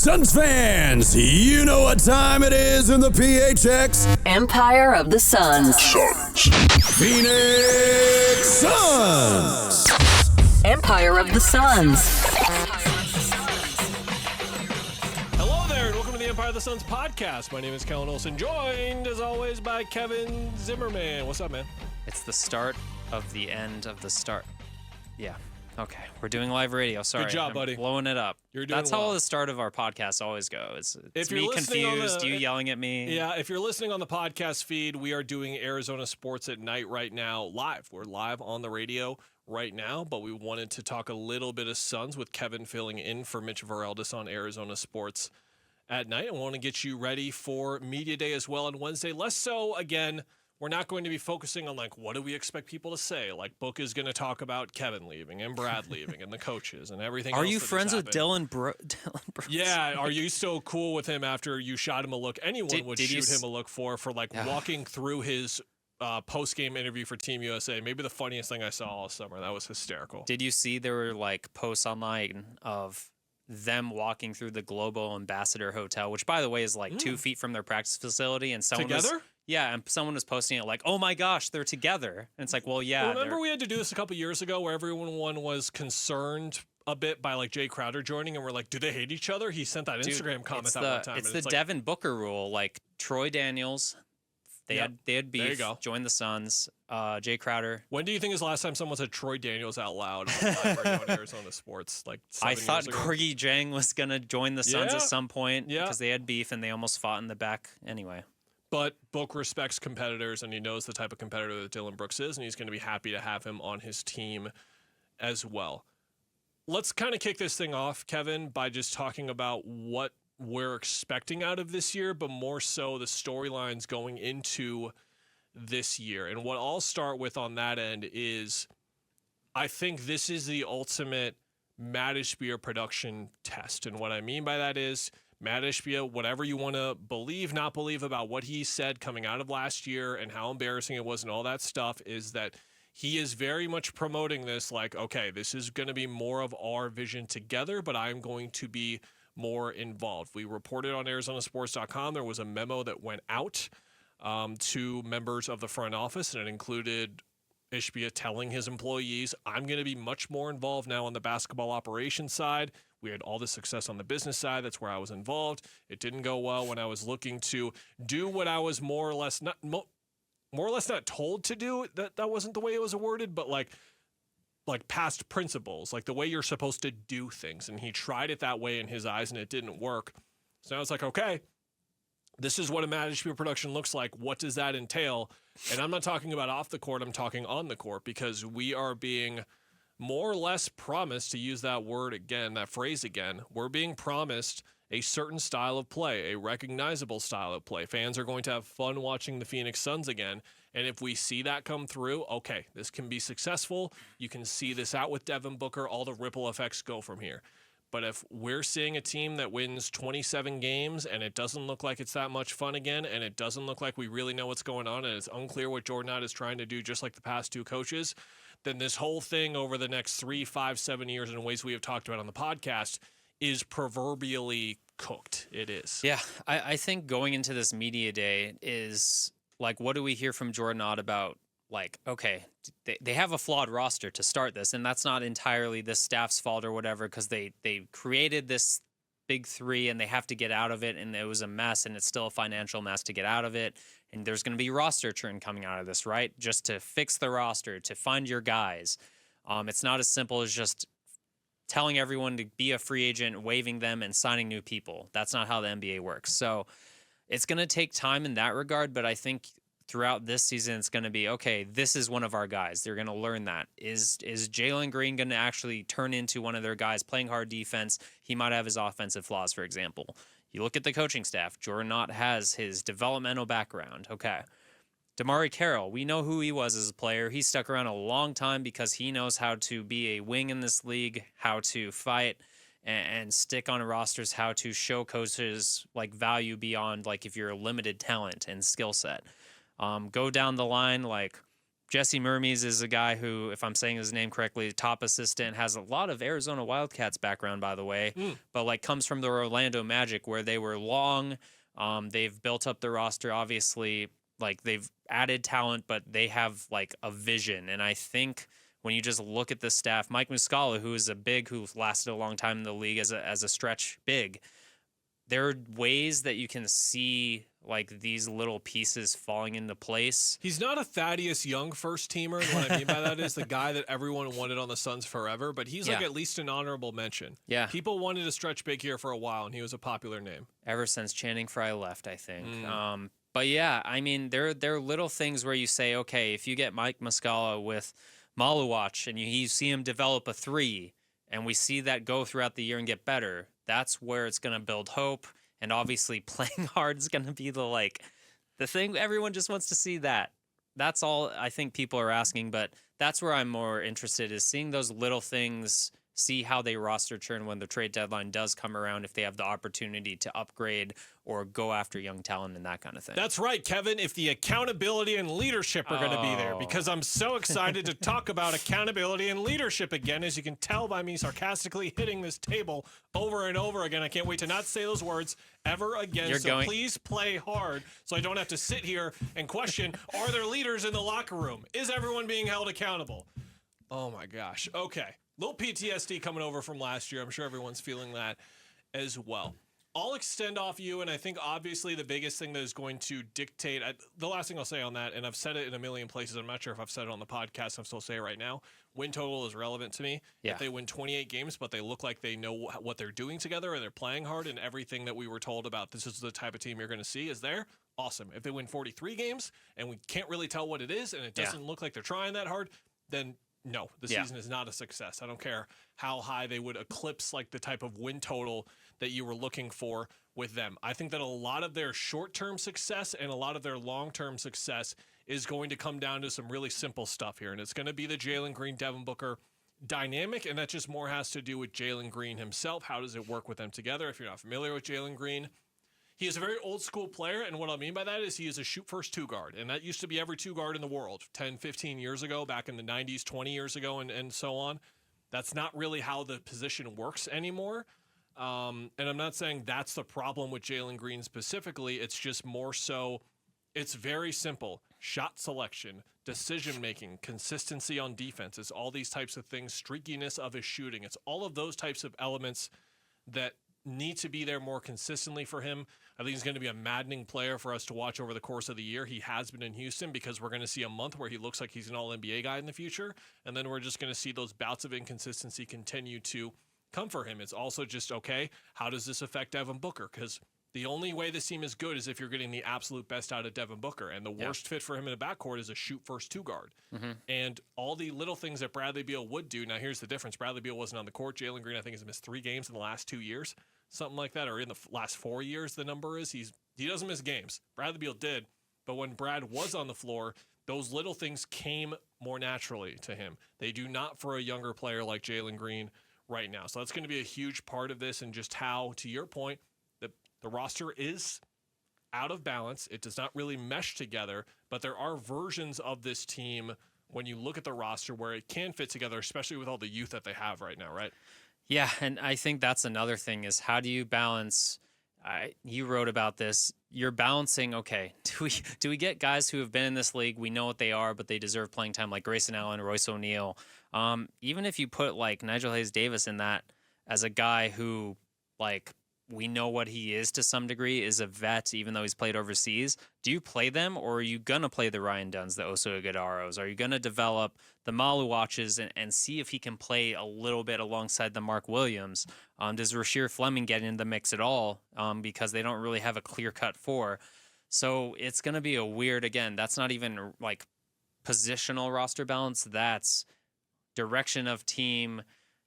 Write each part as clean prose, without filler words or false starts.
Suns fans, you know what time it is in the PHX. Empire of the Suns. Phoenix Suns. Empire of the Suns. Hello there, and welcome to the Empire of the Suns podcast. My name is Kellan Olson, joined as always by Kevin Zimmerman. What's up, man? It's the start of the end of the start. Yeah. Okay. We're doing live radio. Sorry. Good job, I'm buddy. Blowing it up. You're doing That's well. how the start of our podcast always goes. It's If you're me listening on confused, the- you yelling at me. Yeah, if you're listening on the podcast feed, we are doing Arizona Sports at Night right now live. We're live on the radio right now, but we wanted to talk a little bit of Suns with Kevin filling in for Mitch Vareldis on Arizona Sports at Night. I want to get you ready for Media Day as well on Wednesday. Less so, again, we're not going to be focusing on, like, what do we expect people to say? Like, Book is going to talk about Kevin leaving and Brad leaving and the coaches and everything Are else you that has friends with happened. Dylan Brooks? Yeah, are you so cool with him after you shot him a look? Anyone would did you shoot him a look for like walking through his post-game interview for Team USA. Maybe the funniest thing I saw all summer. That was hysterical. Did you see there were like posts online of them walking through the Global Ambassador Hotel, which by the way is like 2 feet from their practice facility, and someone Together? and someone was posting it like, "Oh my gosh, they're together." And it's like, well, yeah. Remember we had to do this a couple years ago where everyone was concerned a bit by like Jay Crowder joining, and we're like, do they hate each other? He sent that Instagram comment it's that one time. It's and the like, Devin Booker rule. Like Troy Daniels, they Yep. had There you beef. go. Joined the Suns. Jay Crowder. when do you think is the last time someone said Troy Daniels out loud on live radio on Arizona Sports? Like 7 I thought years ago? Gorgie Jang was gonna join the Suns Yeah. at some point Yeah. because they had beef and they almost fought in the back anyway. But Book respects competitors, and he knows the type of competitor that Dylan Brooks is, and he's going to be happy to have him on his team as well. Let's kind of kick this thing off, Kevin, by just talking about what we're expecting out of this year, but more so the storylines going into this year. And what I'll start with on that end is I think this is the ultimate Matt Ishbia production test. And what I mean by that is Matt Ishbia, whatever you want to believe, not believe about what he said coming out of last year and how embarrassing it was and all that stuff, is that he is very much promoting this like, okay, this is going to be more of our vision together, but I'm going to be more involved. We reported on ArizonaSports.com. There was a memo that went out to members of the front office, and it included Ishbia telling his employees, I'm going to be much more involved now on the basketball operations side. We had all the success on the business side. That's where I was involved. It didn't go well when I was looking to do what I was more or less not told to do. That wasn't the way it was worded, but like past principles, like the way you're supposed to do things. And he tried it that way in his eyes, and it didn't work. So now it's like, okay, this is what a Matt Ishbia production looks like. What does that entail? And I'm not talking about off the court. I'm talking on the court, because we are being more or less promised, to use that word again, that phrase again, we're being promised a certain style of play, a recognizable style of play. Fans are going to have fun watching the Phoenix Suns again. And if we see that come through, okay, this can be successful. You can see this out with Devin Booker. All the ripple effects go from here. But if we're seeing a team that wins 27 games and it doesn't look like it's that much fun again, and it doesn't look like we really know what's going on, and it's unclear what Jordan Knott is trying to do, just like the past two coaches, then this whole thing over the next 3, 5, 7 years, in ways we have talked about on the podcast, is proverbially cooked. It is. Yeah, I think going into this media day is like, what do we hear from Jordan Knott about? Like, okay, they have a flawed roster to start this, and that's not entirely the staff's fault or whatever, because they created this big three and they have to get out of it, and it was a mess, and it's still a financial mess to get out of it, and there's going to be roster churn coming out of this, right? Just to fix the roster, to find your guys. It's not as simple as just telling everyone to be a free agent, waiving them, and signing new people. That's not how the NBA works. So it's going to take time in that regard, but I think throughout this season, it's going to be, okay, this is one of our guys. They're going to learn that. Is Jalen Green going to actually turn into one of their guys playing hard defense? He might have his offensive flaws, for example. You look at the coaching staff. Jordan Knott has his developmental background. Okay. Damari Carroll, we know who he was as a player. He stuck around a long time because he knows how to be a wing in this league, how to fight and stick on rosters, how to show coaches like value beyond like if you're a limited talent and skill set. Go down the line like Jesse Mermes is a guy who, if I'm saying his name correctly, top assistant, has a lot of Arizona Wildcats background, by the way, but like comes from the Orlando Magic where they were long. They've built up the roster, obviously, like they've added talent, but they have like a vision. And I think when you just look at the staff, Mike Muscala, who is a big, who lasted a long time in the league as a stretch big, there are ways that you can see like these little pieces falling into place. He's not a Thaddeus Young first teamer. And what I mean by that is the guy that everyone wanted on the Suns forever, but he's like at least an honorable mention. Yeah. People wanted to stretch big here for a while, and he was a popular name. Ever since Channing Frye left, I think. But yeah, I mean, there are little things where you say, okay, if you get Mike Muscala with Maluwach and you see him develop a 3, and we see that go throughout the year and get better, that's where it's going to build hope. And obviously playing hard is going to be the thing. Everyone just wants to see that. That's all I think people are asking, but that's where I'm more interested, is seeing those little things, see how they roster churn when the trade deadline does come around, if they have the opportunity to upgrade or go after young talent and that kind of thing. That's right, Kevin, if the accountability and leadership are going to be there, because I'm so excited to talk about accountability and leadership again, as you can tell by me sarcastically hitting this table over and over again. I can't wait to not say those words ever again. Please play hard so I don't have to sit here and question, are there leaders in the locker room? Is everyone being held accountable? Oh my gosh. Okay. Little PTSD coming over from last year. I'm sure everyone's feeling that as well. I'll extend off you, and I think obviously the biggest thing that is going to dictate, the last thing I'll say on that, and I've said it in a million places, I'm not sure if I've said it on the podcast, I'm still saying it right now, win total is relevant to me. Yeah. If they win 28 games, but they look like they know what they're doing together and they're playing hard, and everything that we were told about this is the type of team you're going to see is there, awesome. If they win 43 games and we can't really tell what it is and it doesn't look like they're trying that hard, then no, the season is not a success. I don't care how high they would eclipse like the type of win total that you were looking for with them. I think that a lot of their short-term success and a lot of their long-term success is going to come down to some really simple stuff here. And it's going to be the Jalen Green, Devin Booker dynamic. And that just more has to do with Jalen Green himself. How does it work with them together? If you're not familiar with Jalen Green, he is a very old school player, and what I mean by that is he is a shoot-first 2-guard, and that used to be every 2-guard in the world 10, 15 years ago, back in the 90s, 20 years ago, and so on. That's not really how the position works anymore, and I'm not saying that's the problem with Jalen Green specifically. It's just more so it's very simple. Shot selection, decision-making, consistency on defense. It's all these types of things, streakiness of his shooting. It's all of those types of elements that need to be there more consistently for him. I think he's going to be a maddening player for us to watch over the course of the year. He has been in Houston because we're going to see a month where he looks like he's an all-NBA guy in the future, and then we're just going to see those bouts of inconsistency continue to come for him. It's also just, okay, how does this affect Devin Booker? Because the only way this team is good is if you're getting the absolute best out of Devin Booker, and the worst fit for him in the backcourt is a shoot-first 2-guard. And all the little things that Bradley Beal would do, now here's the difference. Bradley Beal wasn't on the court. Jalen Green, I think, has missed 3 games in the last 2 years. Something like that, or in the last 4 years, the number is. He doesn't miss games. Bradley Beal did, but when Brad was on the floor, those little things came more naturally to him. They do not for a younger player like Jalen Green right now. So that's going to be a huge part of this, and just how, to your point, the roster is out of balance. It does not really mesh together, but there are versions of this team when you look at the roster where it can fit together, especially with all the youth that they have right now, right? Yeah, and I think that's another thing is how do you balance you wrote about this. You're balancing, okay, do we get guys who have been in this league, we know what they are, but they deserve playing time, like Grayson Allen, Royce O'Neal. Even if you put like Nigel Hayes-Davis in that as a guy who, like, we know what he is to some degree, is a vet, even though he's played overseas. Do you play them, or are you going to play the Ryan Dunns, the Oso Iguodaros? Are you going to develop the Maluwaches and see if he can play a little bit alongside the Mark Williams? Does Rasheer Fleming get in the mix at all? Because they don't really have a clear-cut 4. So it's going to be a weird, again, that's not even like positional roster balance. That's direction of team,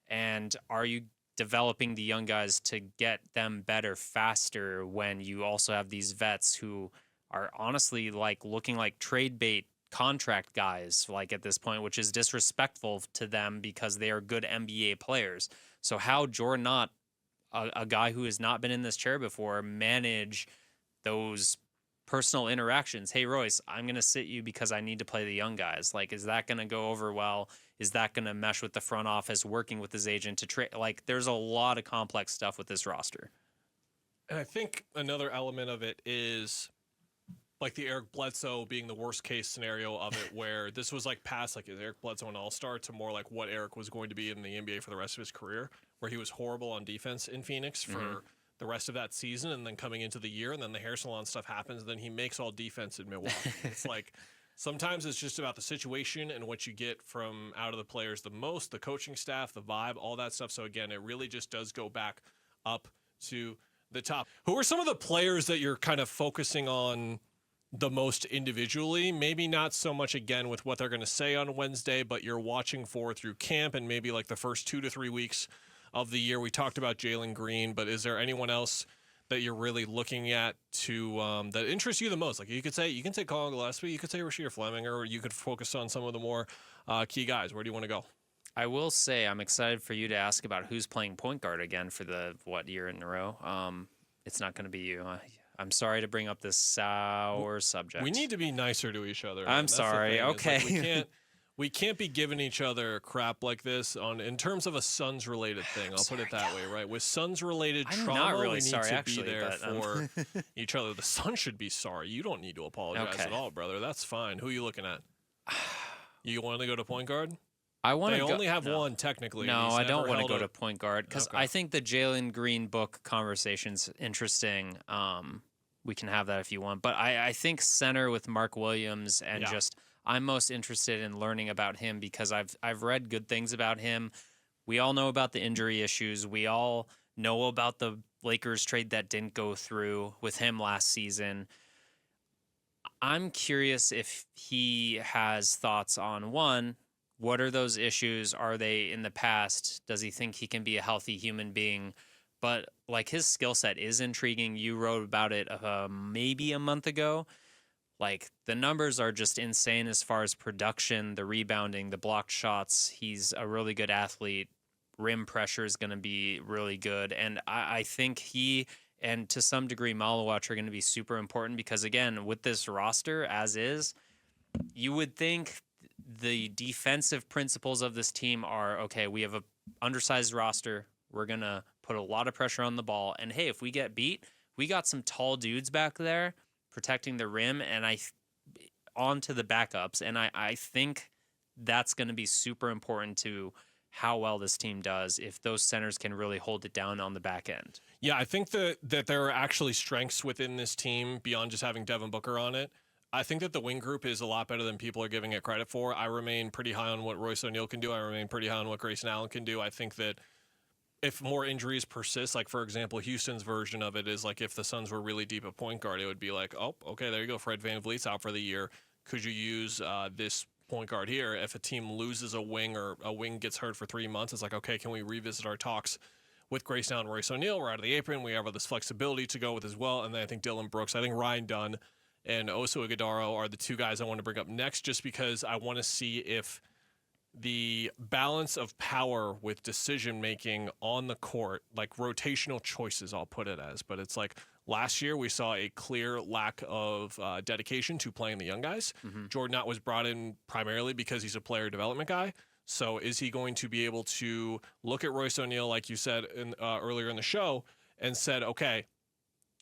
and are you developing the young guys to get them better faster when you also have these vets who are honestly like looking like trade bait contract guys like at this point, which is disrespectful to them because they are good NBA players. So how Jordan Knott, a guy who has not been in this chair before, manage those personal interactions. Hey, Royce, I'm going to sit you because I need to play the young guys. Like, is that going to go over well? Is that going to mesh with the front office, working with his agent to trade? Like, there's a lot of complex stuff with this roster. And I think another element of it is like the Eric Bledsoe being the worst case scenario of it, where this was like past like is Eric Bledsoe an all-star to more like what Eric was going to be in the NBA for the rest of his career, where he was horrible on defense in Phoenix for the rest of that season, and then coming into the year, and then the hair salon stuff happens, and then he makes all defense in Milwaukee. It's like sometimes it's just about the situation and what you get from out of the players the most, the coaching staff, the vibe, all that stuff. So again, it really just does go back up to the top. Who are some of the players that you're kind of focusing on the most individually? Maybe not so much again with what they're going to say on Wednesday, but you're watching for through camp and maybe like the first 2 to 3 weeks of the year. We talked about Jalen Green, but is there anyone else that you're really looking at to that interests you the most? Like you can say Collin Gillespie, you could say Rasheed Fleming, or you could focus on some of the more key guys. Where do you want to go? I will say I'm excited for you to ask about who's playing point guard again for the year in a row. It's not going to be you. I'm sorry to bring up this sour subject. We need to be nicer to each other. I'm sorry. Okay. Like we can't be giving each other crap like this in terms of a Suns related thing. I'll put it that way, right? With Suns related trauma, not really we need sorry, to actually, be there but, for each other. The Suns should be sorry. You don't need to apologize at all, brother. That's fine. Who are you looking at? You want to go to point guard? I want to. They only have one technically. No, I don't want to go to point guard because I think the Jalen Green book conversation's interesting. We can have that if you want, but I think center with Mark Williams and I'm most interested in learning about him because I've read good things about him. We all know about the injury issues. We all know about the Lakers trade that didn't go through with him last season. I'm curious if he has thoughts on one. What are those issues? Are they in the past? Does he think he can be a healthy human being? But like his skill set is intriguing. You wrote about it maybe a month ago. Like the numbers are just insane as far as production, the rebounding, the blocked shots. He's a really good athlete. Rim pressure is going to be really good. And I think he and to some degree Malawach are going to be super important because, again, with this roster as is, you would think the defensive principles of this team are, okay, we have a undersized roster. We're going to put a lot of pressure on the ball. And, hey, if we get beat, we got some tall dudes back there protecting the rim and onto the backups. And I think that's going to be super important to how well this team does if those centers can really hold it down on the back end. Yeah, I think that there are actually strengths within this team beyond just having Devin Booker on it. I think that the wing group is a lot better than people are giving it credit for. I remain pretty high on what Royce O'Neal can do. I remain pretty high on what Grayson Allen can do. I think that if more injuries persist, like, for example, Houston's version of it is like if the Suns were really deep at point guard, it would be like, oh, okay, there you go. Fred VanVleet's out for the year. Could you use this point guard here? If a team loses a wing or a wing gets hurt for 3 months, it's like, okay, can we revisit our talks with Grayson Allen and Royce O'Neal? We're out of the apron. We have this flexibility to go with as well. And then I think Dylan Brooks, I think Ryan Dunn and Oso Ighodaro are the two guys I want to bring up next just because I want to see if the balance of power with decision-making on the court, like rotational choices, I'll put it as, but it's like last year we saw a clear lack of dedication to playing the young guys. Mm-hmm. Jordan Knott was brought in primarily because he's a player development guy. So is he going to be able to look at Royce O'Neal, like you said earlier in the show, and said, okay,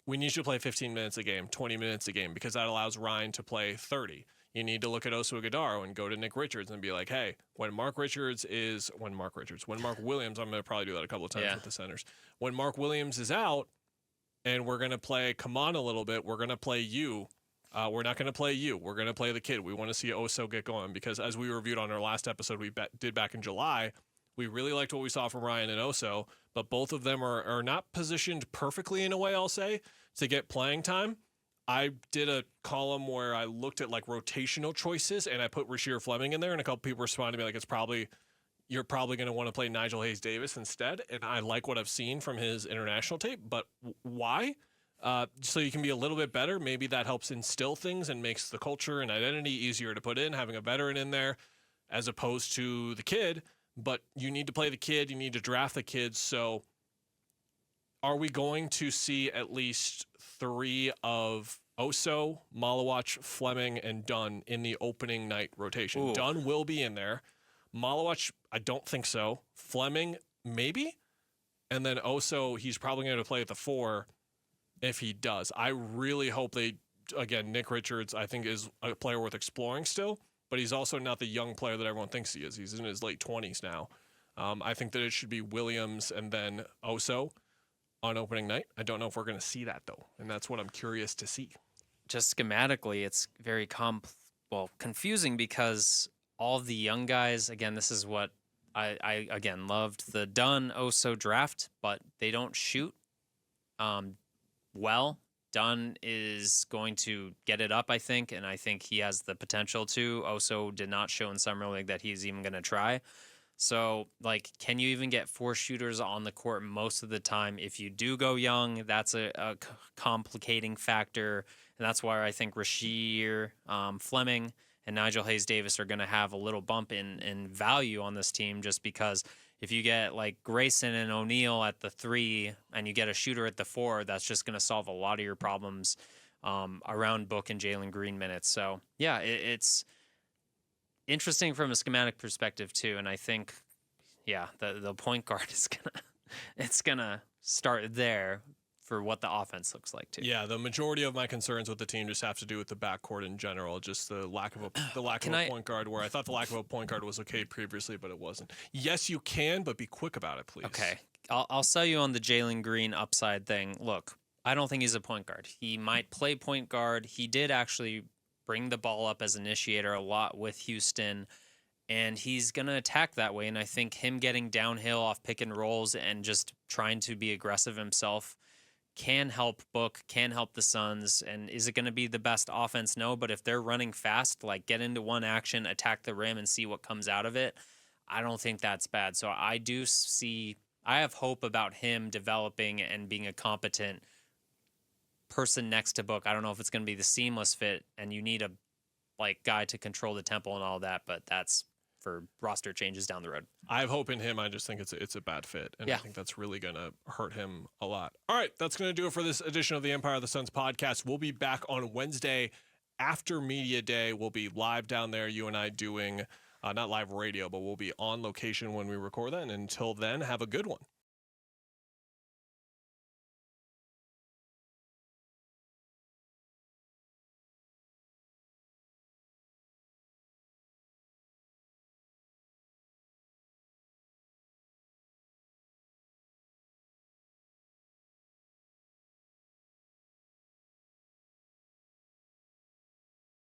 we need you to play 15 minutes a game, 20 minutes a game, because that allows Ryan to play 30. You need to look at Oso Ighodaro and go to Nick Richards and be like, hey, when Mark Williams, I'm going to probably do that a couple of times with the centers. When Mark Williams is out and we're going to play Kaman a little bit, we're going to play you. We're not going to play you. We're going to play the kid. We want to see Oso get going because as we reviewed on our last episode we did back in July, we really liked what we saw from Ryan and Oso, but both of them are not positioned perfectly in a way, I'll say, to get playing time. I did a column where I looked at like rotational choices and I put Rasheed Fleming in there and a couple people responded to me like you're probably going to want to play Nigel Hayes-Davis instead. And I like what I've seen from his international tape, but why? So you can be a little bit better. Maybe that helps instill things and makes the culture and identity easier to put in, having a veteran in there as opposed to the kid. But you need to play the kid. You need to draft the kids. So are we going to see at least 3 of Oso, Malawach, Fleming, and Dunn in the opening night rotation. Ooh. Dunn will be in there. Malawach, I don't think so. Fleming, maybe. And then Oso, he's probably going to play at the 4 if he does. I really hope again, Nick Richards, I think, is a player worth exploring still, but he's also not the young player that everyone thinks he is. He's in his late 20s now. I think that it should be Williams and then Oso on opening night. I don't know if we're going to see that, though, and that's what I'm curious to see. Just schematically, it's very confusing because all the young guys, again, this is what I again loved the Dunn Oso draft, but they don't shoot well. Dunn is going to get it up, I think, and I think he has the potential to. Oso did not show in Summer League that he's even going to try. So, can you even get 4 shooters on the court most of the time? If you do go young, that's a complicating factor, and that's why I think Rasheer Fleming and Nigel Hayes-Davis are going to have a little bump in value on this team, just because if you get Grayson and O'Neal at the 3 and you get a shooter at the 4, that's just going to solve a lot of your problems around Book and Jalen Green minutes. So, yeah, it's interesting from a schematic perspective too, and I think, the point guard is gonna start there for what the offense looks like too. Yeah, the majority of my concerns with the team just have to do with the backcourt in general, just the lack of a point guard. Where I thought the lack of a point guard was okay previously, but it wasn't. Yes, you can, but be quick about it, please. Okay, I'll sell you on the Jalen Green upside thing. Look, I don't think he's a point guard. He might play point guard. He did actually bring the ball up as initiator a lot with Houston, and he's going to attack that way. And I think him getting downhill off pick and rolls and just trying to be aggressive himself can help Book, can help the Suns. And is it going to be the best offense? No, but if they're running fast, get into one action, attack the rim, and see what comes out of it, I don't think that's bad. So I have hope about him developing and being a competent person next to Book. I don't know if it's going to be the seamless fit, and you need a guy to control the tempo and all that, but that's for roster changes down the road. I have hope in him. I just think it's a bad fit, and I think that's really going to hurt him a lot. All right, that's going to do it for this edition of the Empire of the Suns podcast. We'll be back on Wednesday after Media Day. We'll be live down there, you and I doing not live radio, but we'll be on location when we record that. And until then, have a good one.